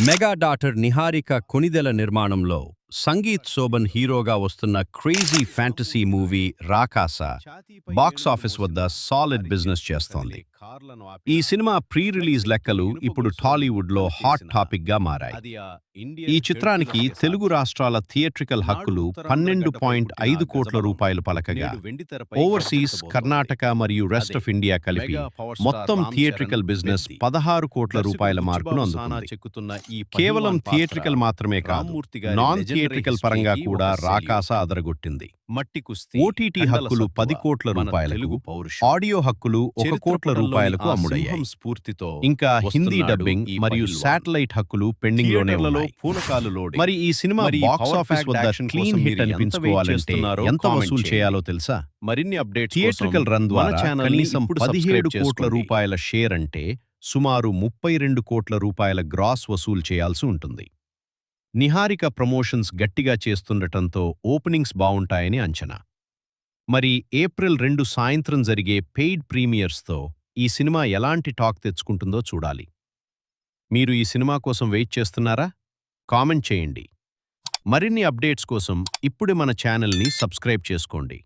Mega daughter Niharika Konidela నిర్మాణంలో సంగీత్ శోభన్ హీరోగా వస్తున్న crazy fantasy movie Rakasa box office వద్ద సాలిడ్ బిజినెస్ చేస్తోంది. ఈ సినిమా ప్రీ రిలీజ్ లెక్కలు ఇప్పుడు టాలీవుడ్లో హాట్ టాపిక్ గా మారాయి. ఈ చిత్రానికి తెలుగు రాష్ట్రాల థియేట్రికల్ హక్కులు 12.5 కోట్ల రూపాయలు పలకగా, ఓవర్సీస్ కర్ణాటక మరియు రెస్ట్ ఆఫ్ ఇండియా కలిపి మొత్తం థియేట్రికల్ బిజినెస్ 16 కోట్ల రూపాయల మార్కును అందుకుంది. కేవలం థియేట్రికల్ మాత్రమే కాదు, నాన్ థియేట్రికల్ పరంగా కూడా రాకాస అదరగొట్టింది. ఓటీటీ హక్కులు 10 కోట్ల రూపాయలకు, ఆడియో హక్కులు 1 కోట్ల రూపాయలకు అమ్ముడయ్యాయి. ఇంకా హిందీ డబ్బింగ్ మరియు శాటిలైట్ హక్కులు పెండింగ్ లోనే ఉన్నాయి. మరి ఈ సినిమా బాక్స్ ఆఫీస్ వద్ద క్లీన్ హిట్ అనిపించుకోవాలంటే ఎంత వసూలు చేయాలో తెలుసా? మరిన్ని అప్డేట్స్ థియేట్రికల్ రన్ ద్వారా కనీసం 17 కోట్ల రూపాయల షేర్ అంటే సుమారు 32 కోట్ల రూపాయల గ్రాస్ వసూలు చేయాల్సి ఉంటుంది. నిహారిక ప్రమోషన్స్ గట్టిగా చేస్తుండటంతో ఓపెనింగ్స్ బావుంటాయని అంచనా. మరి ఏప్రిల్ 2 సాయంత్రం జరిగే పెయిడ్ ప్రీమియర్స్తో ఈ సినిమా ఎలాంటి టాక్ తెచ్చుకుంటుందో చూడాలి. మీరు ఈ సినిమా కోసం వెయిట్ చేస్తున్నారా? కామెంట్ చేయండి. మరిన్ని అప్డేట్స్ కోసం ఇప్పుడే మన ఛానల్ని సబ్స్క్రైబ్ చేసుకోండి.